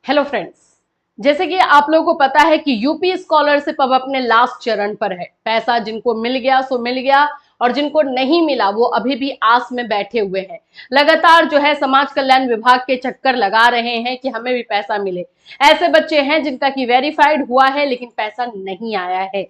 Hello friends, जैसे कि आप लोगों को पता है कि यूपी स्कॉलरशिप अब अपने लास्ट चरण पर है। पैसा जिनको मिल गया सो मिल गया और जिनको नहीं मिला वो अभी भी आस में बैठे हुए हैं। लगातार जो है समाज कल्याण विभाग के चक्कर लगा रहे हैं कि हमें भी पैसा मिले। ऐसे बच्चे हैं जिनका कि वेरीफाइड हुआ है लेकिन पैसा नहीं आया है।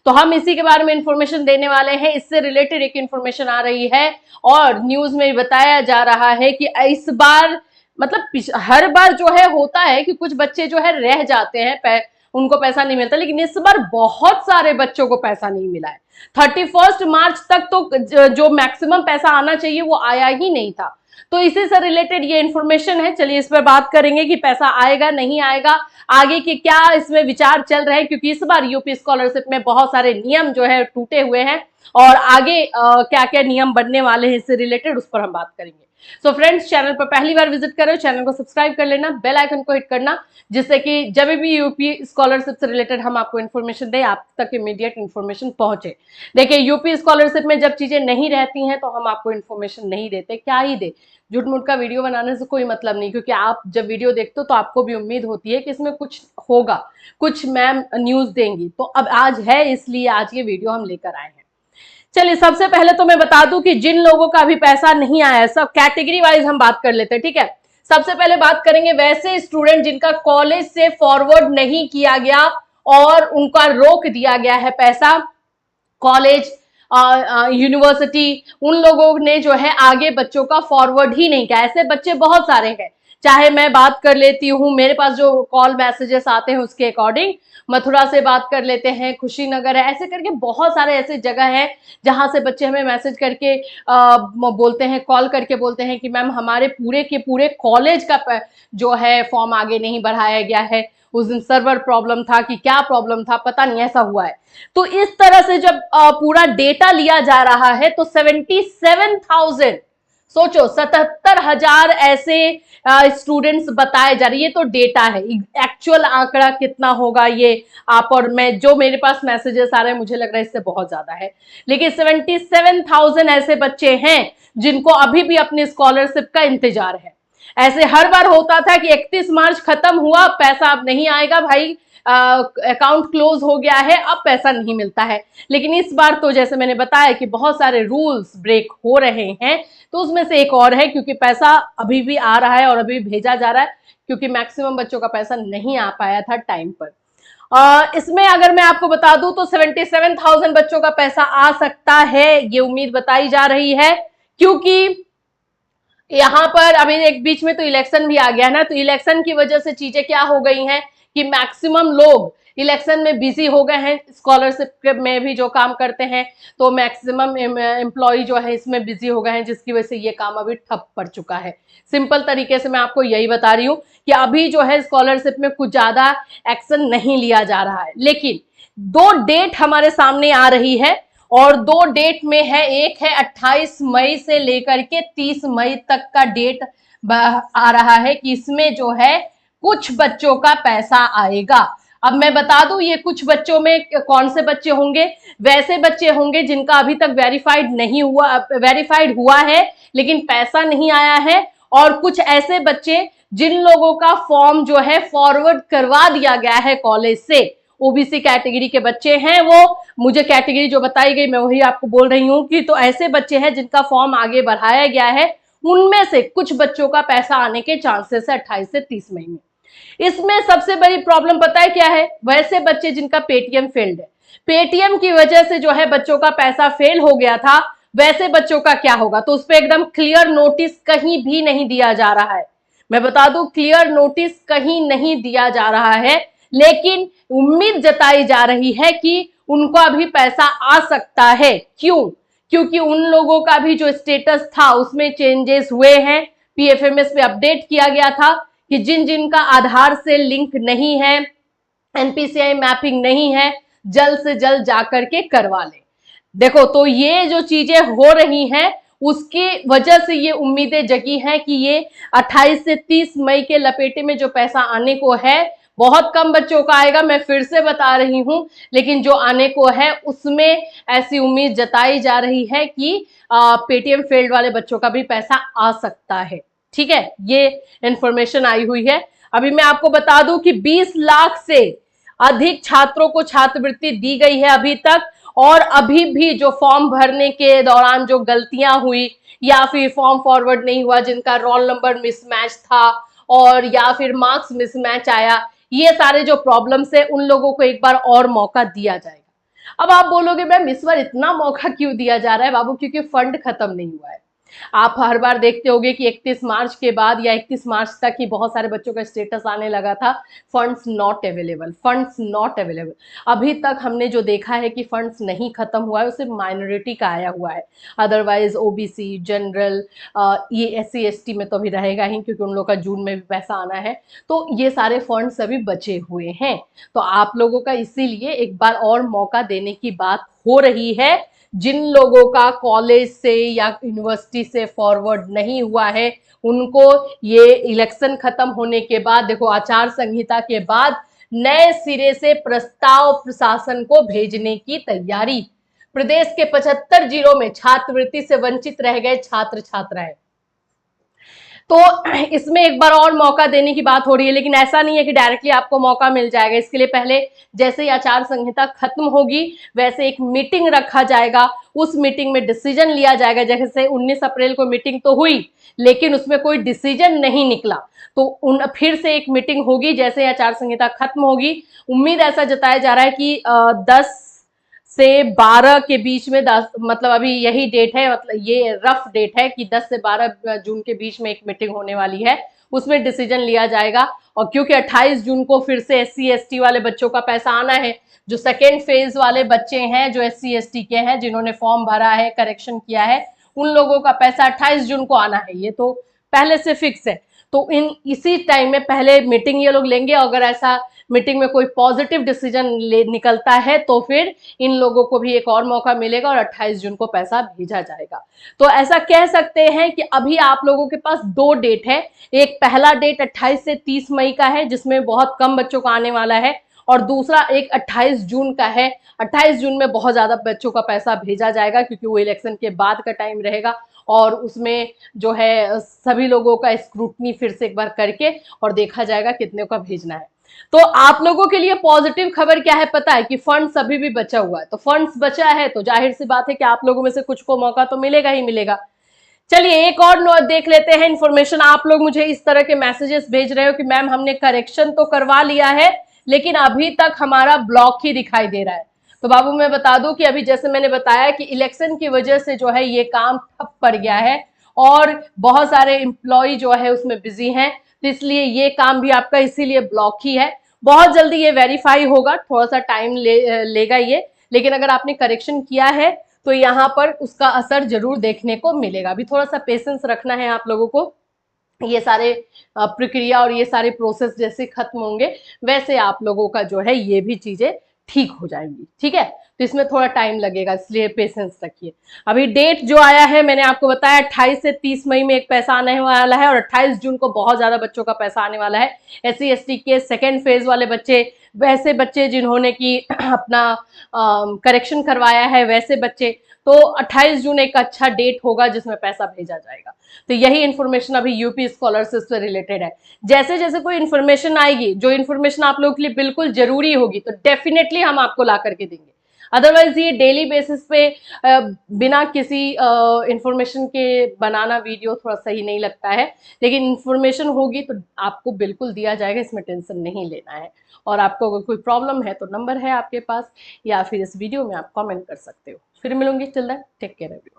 तो हम इसी के बारे में इंफॉर्मेशन देने वाले हैं। इससे रिलेटेड एक इंफॉर्मेशन आ रही है और न्यूज में बताया जा रहा है कि इस बार मतलब हर बार जो है होता है कि कुछ बच्चे जो है रह जाते हैं, उनको पैसा नहीं मिलता, लेकिन इस बार बहुत सारे बच्चों को पैसा नहीं मिला है। 31 मार्च तक तो जो मैक्सिमम पैसा आना चाहिए वो आया ही नहीं था। तो इसी से रिलेटेड ये इंफॉर्मेशन है। चलिए इस पर बात करेंगे कि पैसा आएगा नहीं आएगा, आगे के क्या इसमें विचार चल रहे हैं, क्योंकि इस बार यूपी स्कॉलरशिप में बहुत सारे नियम जो है टूटे हुए हैं और आगे क्या क्या नियम बनने वाले हैं इससे रिलेटेड उस पर हम बात करेंगे। सो फ्रेंड्स, चैनल पर पहली बार विजिट कर रहे हो, चैनल को सब्सक्राइब कर लेना, बेल आइकन को हिट करना, जिससे कि जब भी यूपी स्कॉलरशिप से रिलेटेड हम आपको इन्फॉर्मेशन दें आप तक इमीडिएट इन्फॉर्मेशन पहुंचे। देखिए, यूपी स्कॉलरशिप में जब चीजें नहीं रहती हैं तो हम आपको इन्फॉर्मेशन नहीं देते, क्या ही दे। झूठ मूठ का वीडियो बनाने से कोई मतलब नहीं, क्योंकि आप जब वीडियो देखते हो तो आपको भी उम्मीद होती है कि इसमें कुछ होगा, कुछ मैम न्यूज देंगी। तो अब आज है, इसलिए आज ये वीडियो हम लेकर आए हैं। चलिए सबसे पहले तो मैं बता दूं कि जिन लोगों का अभी पैसा नहीं आया है, सब कैटेगरी वाइज हम बात कर लेते हैं, ठीक है। सबसे पहले बात करेंगे वैसे स्टूडेंट जिनका कॉलेज से फॉरवर्ड नहीं किया गया और उनका रोक दिया गया है पैसा। कॉलेज यूनिवर्सिटी, उन लोगों ने जो है आगे बच्चों का फॉरवर्ड ही नहीं किया। ऐसे बच्चे बहुत सारे हैं। चाहे मैं बात कर लेती हूँ, मेरे पास जो कॉल मैसेजेस आते हैं उसके अकॉर्डिंग, मथुरा से बात कर लेते हैं, खुशीनगर है, ऐसे करके बहुत सारे ऐसे जगह हैं जहां से बच्चे हमें मैसेज करके बोलते हैं, कॉल करके बोलते हैं कि मैम हमारे पूरे के पूरे कॉलेज का जो है फॉर्म आगे नहीं बढ़ाया गया है। उस दिन सर्वर प्रॉब्लम था कि क्या प्रॉब्लम था पता नहीं, ऐसा हुआ है। तो इस तरह से जब पूरा डेटा लिया जा रहा है तो 77,000, सोचो 77,000 ऐसे स्टूडेंट्स बताए जा रहे हैं। ये तो डेटा है, एक्चुअल आंकड़ा कितना होगा ये आप और मैं, जो मेरे पास मैसेजेस आ रहे हैं मुझे लग रहा है इससे बहुत ज्यादा है। लेकिन 77,000 ऐसे बच्चे हैं जिनको अभी भी अपनी स्कॉलरशिप का इंतजार है। ऐसे हर बार होता था कि 31 मार्च खत्म हुआ, पैसा अब नहीं आएगा भाई, अकाउंट क्लोज हो गया है, अब पैसा नहीं मिलता है। लेकिन इस बार तो जैसे मैंने बताया कि बहुत सारे रूल्स ब्रेक हो रहे हैं, तो उसमें से एक और है, क्योंकि पैसा अभी भी आ रहा है और अभी भेजा जा रहा है, क्योंकि मैक्सिमम बच्चों का पैसा नहीं आ पाया था टाइम पर। इसमें अगर मैं आपको बता दूं तो 77,000 बच्चों का पैसा आ सकता है, ये उम्मीद बताई जा रही है। क्योंकि यहाँ पर अभी एक बीच में तो इलेक्शन भी आ गया ना, तो इलेक्शन की वजह से चीजें क्या हो गई हैं कि मैक्सिमम लोग इलेक्शन में बिजी हो गए हैं। स्कॉलरशिप में भी जो काम करते हैं तो मैक्सिमम एम्प्लॉय जो है इसमें बिजी हो गए हैं, जिसकी वजह से ये काम अभी ठप पड़ चुका है। सिंपल तरीके से मैं आपको यही बता रही हूँ कि अभी जो है स्कॉलरशिप में कुछ ज्यादा एक्शन नहीं लिया जा रहा है। लेकिन दो डेट हमारे सामने आ रही है और दो डेट में है, एक है 28 मई से लेकर के 30 मई तक का डेट आ रहा है कि इसमें जो है कुछ बच्चों का पैसा आएगा। अब मैं बता दूं ये कुछ बच्चों में कौन से बच्चे होंगे। वैसे बच्चे होंगे जिनका अभी तक वेरीफाइड हुआ है लेकिन पैसा नहीं आया है, और कुछ ऐसे बच्चे जिन लोगों का फॉर्म जो है फॉरवर्ड करवा दिया गया है कॉलेज से, ओबीसी कैटेगरी के बच्चे हैं। वो मुझे कैटेगरी जो बताई गई मैं वही आपको बोल रही हूँ कि तो ऐसे बच्चे हैं जिनका फॉर्म आगे बढ़ाया गया है, उनमें से कुछ बच्चों का पैसा आने के चांसेस है 28 से 30 मई में। इसमें सबसे बड़ी प्रॉब्लम पता है क्या है? वैसे बच्चे जिनका पेटीएम फेल्ड है, पेटीएम की वजह से जो है बच्चों का पैसा फेल हो गया था, वैसे बच्चों का क्या होगा? तो उस पर एकदम क्लियर नोटिस कहीं भी नहीं दिया जा रहा है। मैं बता दूं, क्लियर नोटिस कहीं नहीं दिया जा रहा है, लेकिन उम्मीद जताई जा रही है कि उनको अभी पैसा आ सकता है। क्यों? क्योंकि उन लोगों का भी जो स्टेटस था उसमें चेंजेस हुए हैं। पीएफएमएस पे अपडेट किया गया था कि जिन जिन का आधार से लिंक नहीं है, एनपीसीआई मैपिंग नहीं है, जल्द से जल्द जाकर के करवा ले। देखो, तो ये जो चीजें हो रही हैं उसकी वजह से ये उम्मीदें जगी हैं कि ये 28 से 30 मई के लपेटे में जो पैसा आने को है बहुत कम बच्चों का आएगा, मैं फिर से बता रही हूं, लेकिन जो आने को है उसमें ऐसी उम्मीद जताई जा रही है कि पेटीएम फेल्ड वाले बच्चों का भी पैसा आ सकता है। ठीक है, ये इंफॉर्मेशन आई हुई है। अभी मैं आपको बता दूं कि 20 लाख से अधिक छात्रों को छात्रवृत्ति दी गई है अभी तक। और अभी भी जो फॉर्म भरने के दौरान जो गलतियां हुई या फिर फॉर्म फॉरवर्ड नहीं हुआ, जिनका रोल नंबर मिसमैच था और या फिर मार्क्स मिसमैच आया, ये सारे जो प्रॉब्लम्स है उन लोगों को एक बार और मौका दिया जाएगा। अब आप बोलोगे मैम इस बार इतना मौका क्यों दिया जा रहा है? बाबू क्योंकि फंड खत्म नहीं हुआ है। आप हर बार देखते होंगे कि 31 मार्च के बाद या 31 मार्च तक ही बहुत सारे बच्चों का स्टेटस आने लगा था, funds not available, funds not available. अभी तक हमने जो देखा है कि फंड्स नहीं खत्म हुआ है, उसे माइनॉरिटी का आया हुआ है। अदरवाइज ओबीसी, जनरल, ये एससी एसटी में तो अभी रहेगा ही, क्योंकि उन लोग का जून में भी पैसा आना है। तो ये सारे फंड्स अभी बचे हुए हैं। तो आप लोगों का इसीलिए एक बार और मौका देने की बात हो रही है। जिन लोगों का कॉलेज से या यूनिवर्सिटी से फॉरवर्ड नहीं हुआ है, उनको ये इलेक्शन खत्म होने के बाद, देखो आचार संहिता के बाद नए सिरे से प्रस्ताव प्रशासन को भेजने की तैयारी। प्रदेश के 75 जिलों में छात्रवृत्ति से वंचित रह गए छात्र छात्राएं, तो इसमें एक बार और मौका देने की बात हो रही है। लेकिन ऐसा नहीं है कि डायरेक्टली आपको मौका मिल जाएगा। इसके लिए पहले जैसे ही आचार संहिता खत्म होगी वैसे एक मीटिंग रखा जाएगा, उस मीटिंग में डिसीजन लिया जाएगा। जैसे 19 अप्रैल को मीटिंग तो हुई लेकिन उसमें कोई डिसीजन नहीं निकला, तो फिर से एक मीटिंग होगी जैसे आचार संहिता खत्म होगी। उम्मीद ऐसा जताया जा रहा है कि 10 से 12 के बीच में, 10 मतलब अभी यही डेट है, मतलब ये रफ डेट है कि 10 से 12 जून के बीच में एक मीटिंग होने वाली है, उसमें डिसीजन लिया जाएगा। और क्योंकि 28 जून को फिर से एससी एसटी वाले बच्चों का पैसा आना है, जो सेकेंड फेज वाले बच्चे हैं, जो एससी एसटी के हैं, जिन्होंने फॉर्म भरा है, करेक्शन किया है, उन लोगों का पैसा 28 जून को आना है, ये तो पहले से फिक्स है। तो इसी टाइम में पहले मीटिंग ये लोग लेंगे। अगर ऐसा मीटिंग में कोई पॉजिटिव डिसीजन निकलता है तो फिर इन लोगों को भी एक और मौका मिलेगा और 28 जून को पैसा भेजा जाएगा। तो ऐसा कह सकते हैं कि अभी आप लोगों के पास 2 डेट है। एक पहला डेट 28 से 30 मई का है, जिसमें बहुत कम बच्चों का आने वाला है, और दूसरा एक 28 जून का है। 28 जून में बहुत ज्यादा बच्चों का पैसा भेजा जाएगा, क्योंकि वो इलेक्शन के बाद का टाइम रहेगा और उसमें जो है सभी लोगों का स्क्रूटनी फिर से एक बार करके और देखा जाएगा कितने का भेजना है। तो आप लोगों के लिए पॉजिटिव खबर क्या है पता है? कि फंड्स अभी भी बचा हुआ है। तो फंड्स बचा है तो जाहिर सी बात है कि आप लोगों में से कुछ को मौका तो मिलेगा ही मिलेगा। चलिए एक और नोट देख लेते हैं इन्फॉर्मेशन। आप लोग मुझे इस तरह के मैसेजेस भेज रहे हो कि मैम हमने करेक्शन तो करवा लिया है लेकिन अभी तक हमारा ब्लॉक ही दिखाई दे रहा है। तो बाबू मैं बता दूं कि अभी जैसे मैंने बताया कि इलेक्शन की वजह से जो है ये काम ठप पड़ गया है और बहुत सारे एम्प्लॉय जो है उसमें बिजी हैं, तो इसलिए ये काम भी आपका इसीलिए ब्लॉक ही है। बहुत जल्दी ये वेरीफाई होगा, थोड़ा सा टाइम लेगा ये, लेकिन अगर आपने करेक्शन किया है तो यहाँ पर उसका असर जरूर देखने को मिलेगा। अभी थोड़ा सा पेशेंस रखना है आप लोगों को। ये सारे प्रक्रिया और ये सारे प्रोसेस जैसे खत्म होंगे वैसे आप लोगों का जो है ये भी चीजें ठीक हो जाएंगी। ठीक है, तो इसमें थोड़ा टाइम लगेगा, इसलिए पेशेंस रखिए। अभी डेट जो आया है मैंने आपको बताया 28 से 30 मई में एक पैसा आने वाला है और 28 जून को बहुत ज्यादा बच्चों का पैसा आने वाला है। एससी एसटी के सेकेंड फेज वाले बच्चे, वैसे बच्चे जिन्होंने की अपना करेक्शन करवाया है, वैसे बच्चे, तो 28 जून एक अच्छा डेट होगा जिसमें पैसा भेजा जाएगा। तो यही इन्फॉर्मेशन अभी यूपी स्कॉलरशिप से रिलेटेड है। जैसे जैसे कोई इन्फॉर्मेशन आएगी, जो इन्फॉर्मेशन आप लोगों के लिए बिल्कुल जरूरी होगी, तो डेफिनेटली हम आपको ला करके देंगे। अदरवाइज ये डेली बेसिस पे बिना किसी इंफॉर्मेशन के बनाना वीडियो थोड़ा सही नहीं लगता है। लेकिन इंफॉर्मेशन होगी तो आपको बिल्कुल दिया जाएगा, इसमें टेंशन नहीं लेना है। और आपको अगर कोई प्रॉब्लम है तो नंबर है आपके पास, या फिर इस वीडियो में आप कमेंट कर सकते हो। फिर मिलूंगी, till then take care everyone.